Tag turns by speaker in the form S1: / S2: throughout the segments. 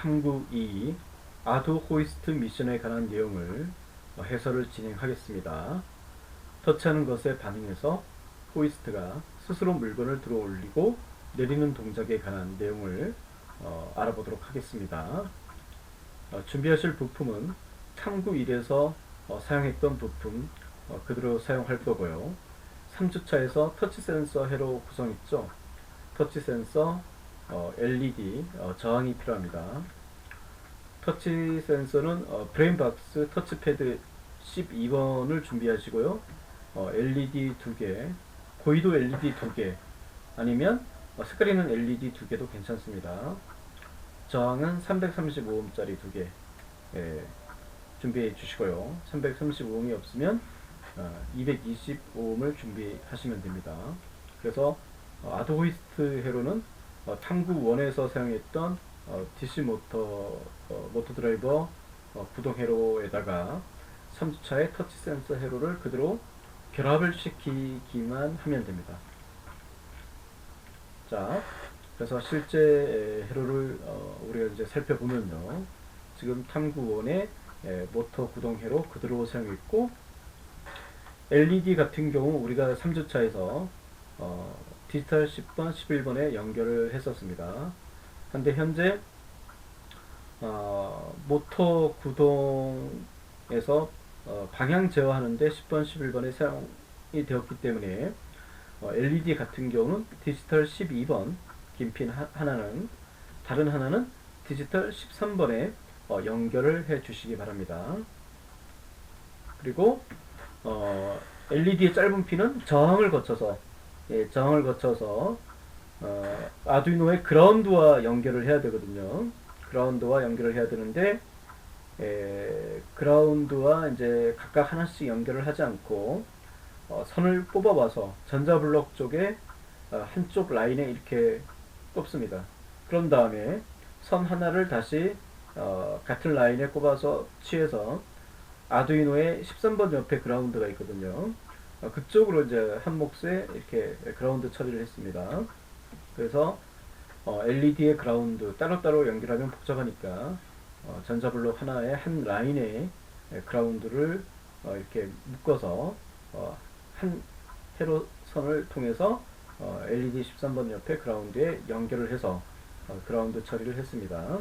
S1: 탐구 2 아두 호이스트 미션에 관한 내용을 해설을 진행하겠습니다. 터치하는 것에 반응해서 호이스트가 스스로 물건을 들어 올리고 내리는 동작에 관한 내용을 알아보도록 하겠습니다. 준비하실 부품은 탐구 1에서 사용했던 부품 그대로 사용할 거고요. 3주차에서 터치 센서 회로 구성했죠. 터치 센서, LED, 저항이 필요합니다. 터치 센서는 브레인박스 터치패드 12번을 준비하시고요. LED 2개, 고이도 LED 2개, 아니면 색깔 있는 LED 2개도 괜찮습니다. 저항은 335ohm짜리 2개 준비해 주시고요. 335ohm이 없으면 220ohm을 준비하시면 됩니다. 그래서 아두 호이스트 회로는 탐구 1에서 사용했던 DC 모터 드라이버 구동 회로에다가 3주차의 터치 센서 회로를 그대로 결합을 시키기만 하면 됩니다. 자, 그래서 실제 회로를 우리가 이제 살펴보면요. 지금 탐구 1의 모터 구동 회로 그대로 사용했고, LED 같은 경우 우리가 3주차에서 디지털 10번, 11번에 연결을 했었습니다. 근데 현재 모터 구동에서 방향 제어하는데 10번, 11번에 사용이 되었기 때문에 LED 같은 경우는 디지털 12번 긴핀 하나는, 다른 하나는 디지털 13번에 연결을 해 주시기 바랍니다. 그리고 LED의 짧은 핀은 저항을 거쳐서 아두이노의 그라운드와 연결을 해야 되거든요. 그라운드와 연결을 해야 되는데 그라운드와 이제 각각 하나씩 연결을 하지 않고 선을 뽑아와서 전자블록 쪽에 한쪽 라인에 이렇게 꼽습니다. 그런 다음에 선 하나를 다시 같은 라인에 꼽아서 취해서 아두이노의 13번 옆에 그라운드가 있거든요. 그쪽으로 이제 한 몫에 이렇게 그라운드 처리를 했습니다. 그래서 LED의 그라운드 따로따로 연결하면 복잡하니까 전자블록 하나에 한 라인에 그라운드를 이렇게 묶어서 한 회로선을 통해서 LED 13번 옆에 그라운드에 연결을 해서 그라운드 처리를 했습니다.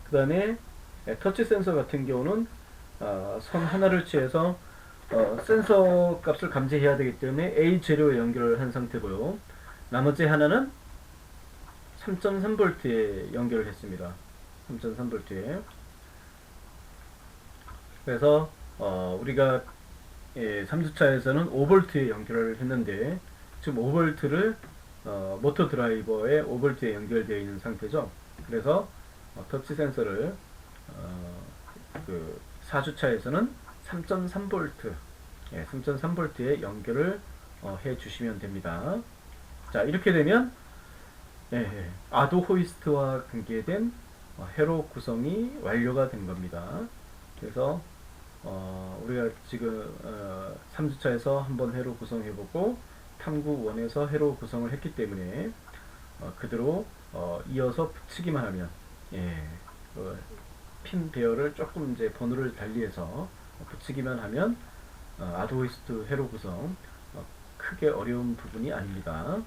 S1: 그 다음에 터치 센서 같은 경우는 선 하나를 취해서 센서 값을 감지해야 되기 때문에 A 재료에 연결을 한 상태고요. 나머지 하나는 3.3V에 연결을 했습니다. 3.3V에. 그래서 우리가 3주차에서는 5V에 연결을 했는데 지금 5V를 모터 드라이버에 5V에 연결되어 있는 상태죠. 그래서 터치 센서를 그 4주차에서는 3.3V, 3.3V에 연결을 해 주시면 됩니다. 자, 이렇게 되면 아두 호이스트와 관계된 회로 구성이 완료가 된 겁니다. 그래서 우리가 지금 3주차에서 한번 회로 구성해보고 탐구 1에서 회로 구성을 했기 때문에 그대로 이어서 붙이기만 하면 핀 배열을 조금 이제 번호를 달리해서 붙이기만 하면 아두 호이스트 회로 구성 크게 어려운 부분이 아닙니다.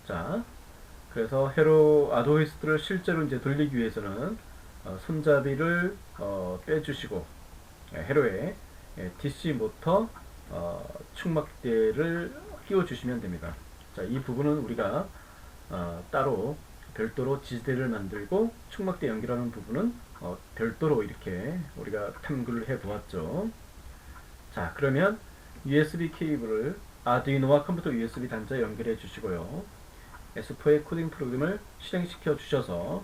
S1: 자, 그래서 아두 호이스트를 실제로 이제 돌리기 위해서는 손잡이를 빼주시고 회로에 DC 모터 충막대를 끼워 주시면 됩니다. 자, 이 부분은 우리가 따로 별도로 지지대를 만들고 충막대 연결하는 부분은 별도로 이렇게 우리가 탐구를 해 보았죠. 자, 그러면 USB 케이블을 아두이노와 컴퓨터 USB 단자에 연결해 주시고요. S4의 코딩 프로그램을 실행시켜 주셔서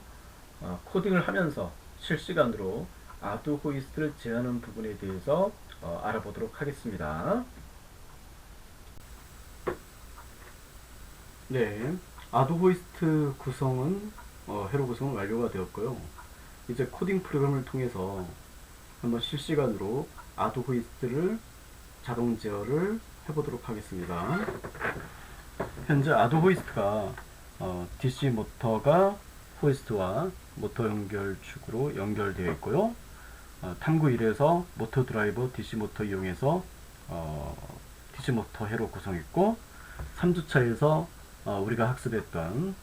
S1: 코딩을 하면서 실시간으로 아두 호이스트를 제어하는 부분에 대해서 알아보도록 하겠습니다. 네, 아두 호이스트 구성은 회로 구성은 완료가 되었고요. 이제 코딩 프로그램을 통해서 한번 실시간으로 아두 호이스트를 자동 제어를 해보도록 하겠습니다. 현재 아두 호이스트가 DC 모터가 호이스트와 모터 연결축으로 연결되어 있고요. 탐구 1에서 모터 드라이버 DC 모터 이용해서 DC 모터 회로 구성했고, 3주차에서 우리가 학습했던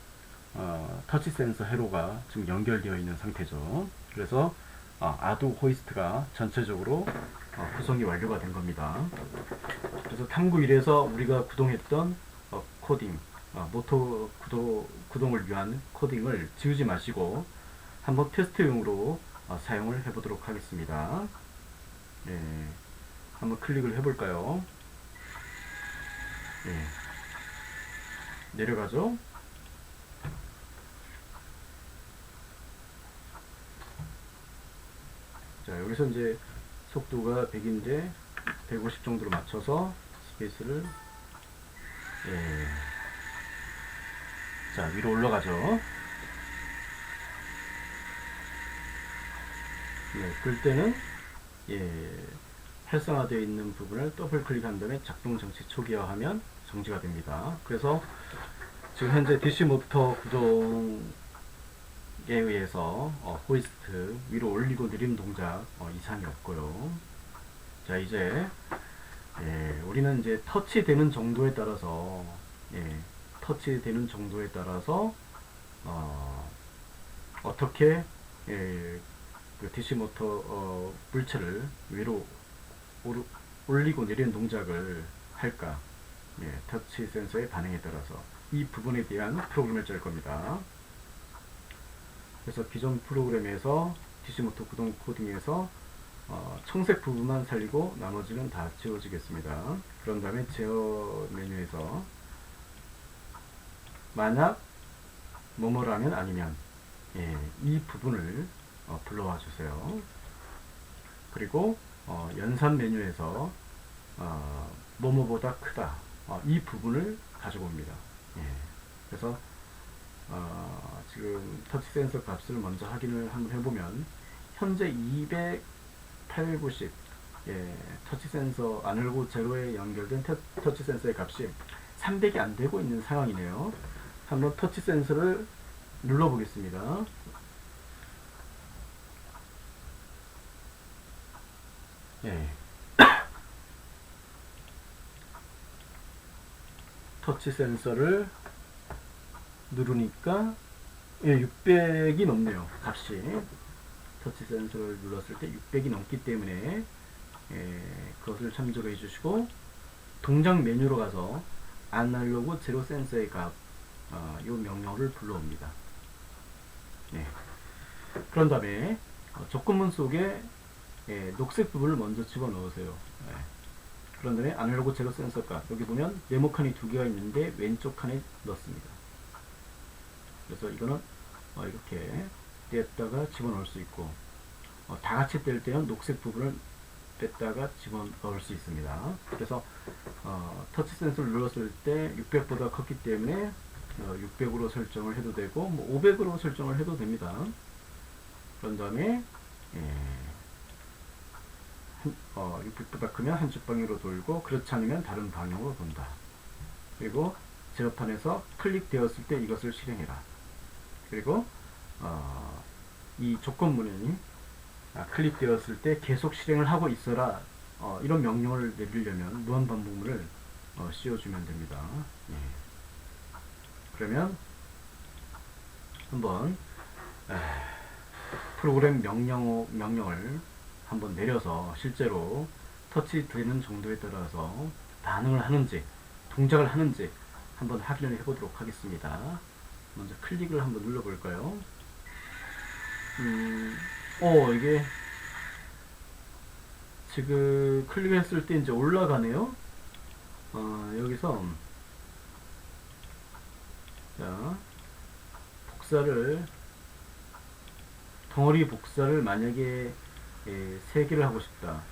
S1: 터치 센서 회로가 지금 연결되어 있는 상태죠. 그래서 아두 호이스트가 전체적으로 구성이 완료가 된 겁니다. 그래서 탐구 1에서 우리가 구동했던 코딩, 모터 구동을 위한 코딩을 지우지 마시고 한번 테스트용으로 사용을 해보도록 하겠습니다. 예, 한번 클릭을 해볼까요? 예, 내려가죠. 자, 여기서 이제 속도가 100인데 150 정도로 맞춰서 스페이스를, 예, 자, 위로 올라가죠. 네, 그럴 때는 활성화되어 있는 부분을 더블 클릭한 다음에 작동 정지 초기화하면 정지가 됩니다. 그래서 지금 현재 DC 모터 구동에 의해서 호이스트 위로 올리고 내리는 동작 이상이 없고요. 자, 이제 우리는 이제 터치되는 정도에 따라서 터치되는 정도에 따라서 어떻게 그 DC 모터 물체를 위로 올리고 내리는 동작을 할까? 터치 센서의 반응에 따라서 이 부분에 대한 프로그램을 짤 겁니다. 그래서 기존 프로그램에서 DC 모터 구동 코딩에서 청색 부분만 살리고 나머지는 다 지워지겠습니다. 그런 다음에 제어 메뉴에서 만약 뭐뭐라면 아니면 이 부분을 불러와 주세요. 그리고 연산 메뉴에서 뭐뭐보다 크다, 이 부분을 가지고 옵니다. 그래서 지금 터치 센서 값을 먼저 확인을 한번 해보면 현재 280 터치 센서 아날로그 제로에 연결된 터치 센서의 값이 300이 안 되고 있는 상황이네요. 한번 터치 센서를 눌러 보겠습니다. 터치 센서를 누르니까 600이 넘네요. 값이 터치 센서를 눌렀을 때 600이 넘기 때문에 그것을 참조해 주시고 동작 메뉴로 가서 아날로그 제로 센서의 값, 이 명령어를 불러옵니다. 그런 다음에 조건문 속에 녹색 부분을 먼저 집어넣으세요. 그런 다음에 아날로그 제로 센서 값, 여기 보면 네모 칸이 두 개가 있는데 왼쪽 칸에 넣습니다. 그래서 이거는 이렇게 뗐다가 집어넣을 수 있고, 다 같이 뗄 때는 녹색 부분을 뺐다가 집어넣을 수 있습니다. 그래서 터치 센서를 눌렀을 때 600보다 컸기 때문에 600으로 설정을 해도 되고 500으로 설정을 해도 됩니다. 그런 다음에 600보다 크면 한쪽 방향으로 돌고, 그렇지 않으면 다른 방향으로 돈다. 그리고 제어판에서 클릭되었을 때 이것을 실행해라. 그리고 이 조건문이 클릭되었을 때 계속 실행을 하고 있어라, 이런 명령을 내리려면 무한반복문을 씌워주면 됩니다. 그러면 한번 프로그램 명령을 한번 내려서 실제로 터치되는 정도에 따라서 반응을 하는지 동작을 하는지 한번 확인을 해보도록 하겠습니다. 먼저 클릭을 한번 눌러볼까요? 이게 지금 클릭했을 때 이제 올라가네요. 여기서 자, 덩어리 복사를 만약에 3개를 하고 싶다.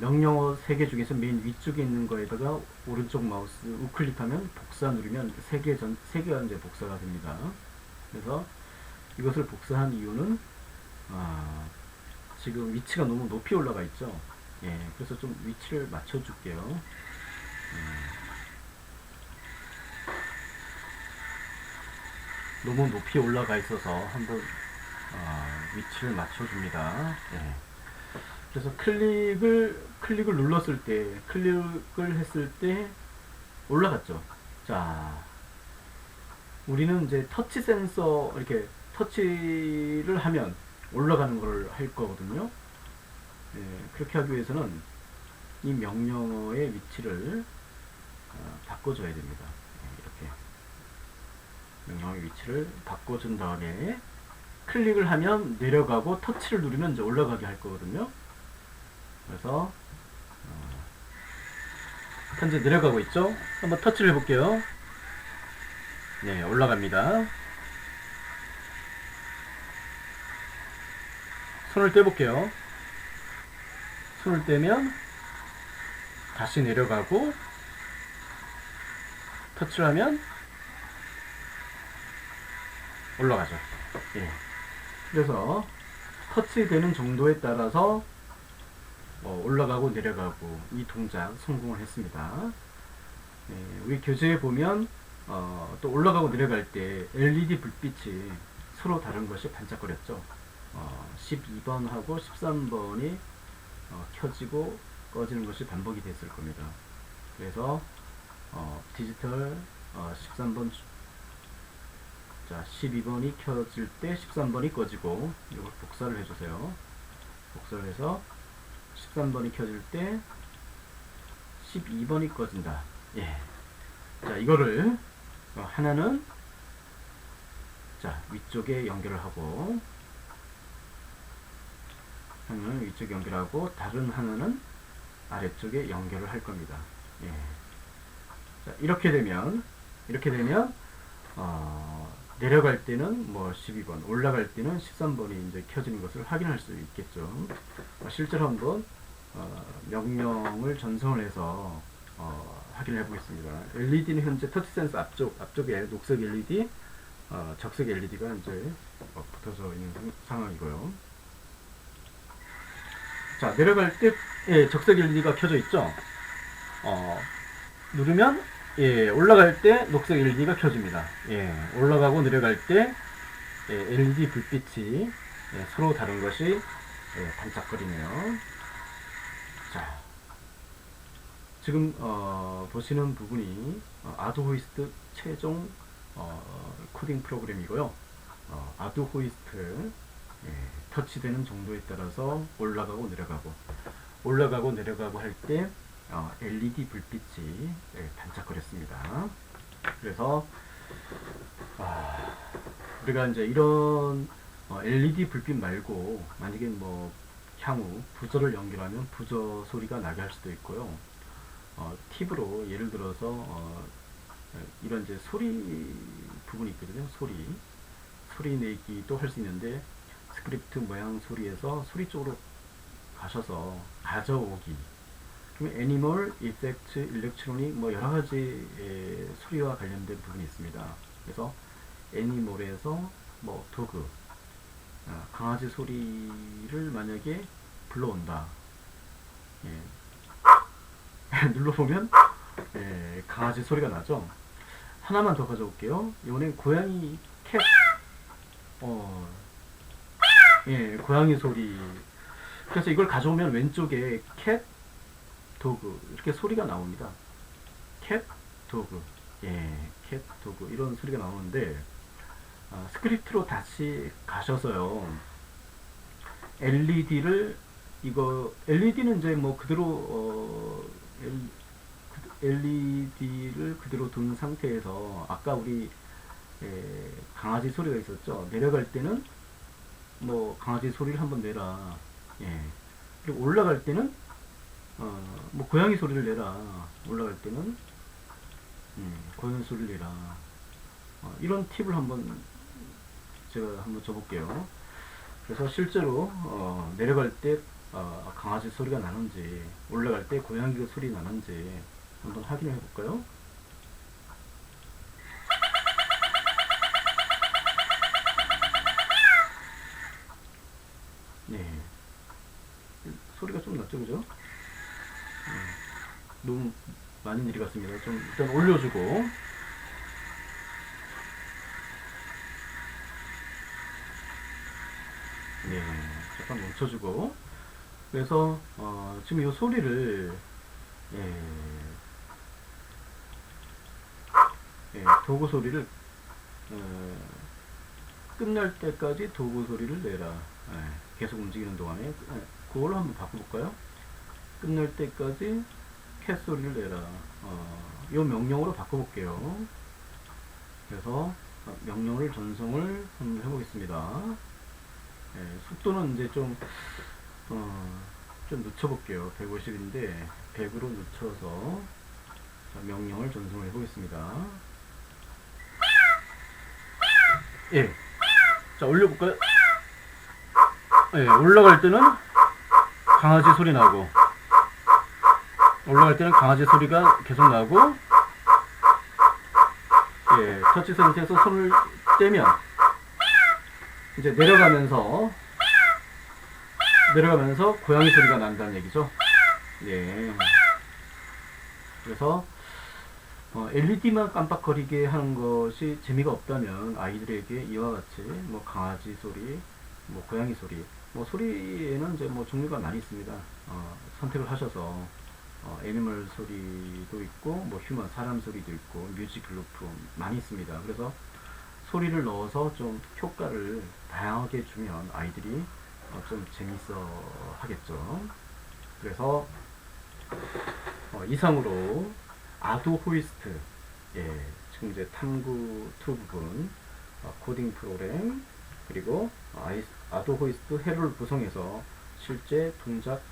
S1: 명령어 3개 중에서 맨 위쪽에 있는 거에다가 오른쪽 마우스 우클릭하면 복사 누르면 3개가 이제 복사가 됩니다. 그래서 이것을 복사한 이유는 지금 위치가 너무 높이 올라가 있죠. 그래서 좀 위치를 맞춰 줄게요. 너무 높이 올라가 있어서 한번 위치를 맞춰줍니다. 예. 그래서 클릭을 눌렀을 때, 클릭을 했을 때 올라갔죠. 자, 우리는 이제 터치 센서 이렇게 터치를 하면 올라가는 걸 할 거거든요. 예, 그렇게 하기 위해서는 이 명령어의 위치를 바꿔줘야 됩니다. 예, 이렇게 명령어의 위치를 바꿔준 다음에 클릭을 하면 내려가고 터치를 누르면 이제 올라가게 할 거거든요. 그래서 현재 내려가고 있죠. 한번 터치를 해볼게요. 네, 올라갑니다. 손을 떼볼게요. 손을 떼면 다시 내려가고 터치를 하면 올라가죠. 예. 그래서 터치되는 정도에 따라서 올라가고 내려가고 이 동작 성공을 했습니다. 예, 우리 교재에 보면 또 올라가고 내려갈 때 LED 불빛이 서로 다른 것이 반짝거렸죠. 12번하고 13번이 켜지고 꺼지는 것이 반복이 됐을 겁니다. 그래서 디지털 13번 자 12번이 켜질 때 13번이 꺼지고 이걸 복사를 해주세요. 복사를 해서 13번이 켜질 때 12번이 꺼진다. 예. 자 이거를 하나는 자 위쪽에 연결을 하고 하나는 위쪽에 연결하고 다른 하나는 아래쪽에 연결을 할 겁니다. 예. 자 이렇게 되면 내려갈 때는 뭐 12번, 올라갈 때는 13번이 이제 켜지는 것을 확인할 수 있겠죠. 실제로 한번 명령을 전송을 해서 확인해 보겠습니다. LED는 현재 터치 센서 앞쪽에 녹색 LED, 적색 LED가 이제 붙어서 있는 상황이고요. 자, 내려갈 때 예, 적색 LED가 켜져 있죠. 누르면 예, 올라갈 때 녹색 LED가 켜집니다. 예, 올라가고 내려갈 때 예, LED 불빛이 예, 서로 다른 것이 예, 반짝거리네요. 자, 지금 보시는 부분이 아두호이스트 최종 코딩 프로그램이고요. 아두호이스트 예, 터치되는 정도에 따라서 올라가고 내려가고 할 때 LED 불빛이 예, 반짝거렸습니다. 그래서 우리가 이제 이런 LED 불빛 말고 만약에 뭐 향후 부저를 연결하면 부저 소리가 나게 할 수도 있고요. 팁으로 예를 들어서 이런 이제 소리 부분이 있거든요. 소리 내기도 할 수 있는데 스크립트 모양 소리에서 소리 쪽으로 가셔서 가져오기. 그럼 애니멀, 이펙트, 일렉트로닉 뭐 여러 가지 소리와 관련된 부분이 있습니다. 그래서 애니멀에서 뭐 도그, 강아지 소리를 만약에 불러온다. 예. 눌러보면 예, 강아지 소리가 나죠. 하나만 더 가져올게요. 이번엔 고양이 캣. 예, 고양이 소리. 그래서 이걸 가져오면 왼쪽에 캣, 도그 이렇게 소리가 나옵니다. 캣, 도그. 예, 캣, 도그 이런 소리가 나오는데 스크립트로 다시 가셔서요. LED는 이제 뭐 그대로 LED를 그대로 둔 상태에서 아까 우리 강아지 소리가 있었죠. 내려갈 때는 뭐 강아지 소리를 한번 내라. 예. 그리고 올라갈 때는 뭐 고양이 소리를 내라. 올라갈 때는 고양이 소리를 내라. 이런 팁을 제가 한번 줘볼게요. 그래서 실제로 내려갈 때 강아지 소리가 나는지 올라갈 때 고양이 소리 나는지 한번 확인해 볼까요? 네, 소리가 좀 났죠, 그죠? 너무 많이 내려갔습니다. 좀 일단 올려주고 잠깐 멈춰주고. 그래서 지금 이 소리를 도구 소리를 끝날 때까지 도구 소리를 내라. 계속 움직이는 동안에 그걸로 한번 바꿔볼까요? 끝날 때까지 캣 소리를 내라. 이 명령으로 바꿔볼게요. 그래서 명령을 전송을 한번 해보겠습니다. 속도는 이제 좀 늦춰볼게요. 150인데 100으로 늦춰서 명령을 전송을 해보겠습니다. 예. 자, 올려볼까요? 예, 올라갈 때는 강아지 소리 나고, 올라갈 때는 강아지 소리가 계속 나고, 예, 터치 상태에서 손을 떼면, 이제 내려가면서 고양이 소리가 난다는 얘기죠. 예. 그래서 LED만 깜빡거리게 하는 것이 재미가 없다면 아이들에게 이와 같이 뭐 강아지 소리, 뭐 고양이 소리, 뭐 소리에는 이제 뭐 종류가 많이 있습니다. 선택을 하셔서 애니멀 소리도 있고 뭐 휴먼 사람 소리도 있고 뮤직 루프 많이 있습니다. 그래서 소리를 넣어서 좀 효과를 다양하게 주면 아이들이 좀 재밌어 하겠죠. 그래서 이상으로 아도 호이스트, 지금 이제 탐구 2 부분, 코딩 프로그램, 그리고 아도 호이스트 회로를 구성해서 실제 동작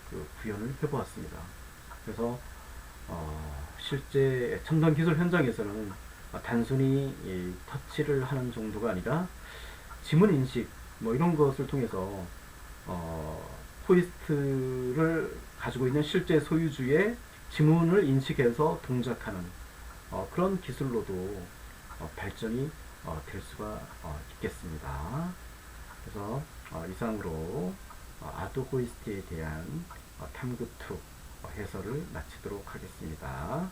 S1: 그 구현을 해보았습니다. 그래서 실제 첨단 기술 현장에서는 단순히 이 터치를 하는 정도가 아니라 지문 인식 뭐 이런 것을 통해서 호이스트를 가지고 있는 실제 소유주의 지문을 인식해서 동작하는 그런 기술로도 발전이 될 수가 있겠습니다. 그래서 이상으로 아도 호이스트에 대한 탐구2 해설을 마치도록 하겠습니다.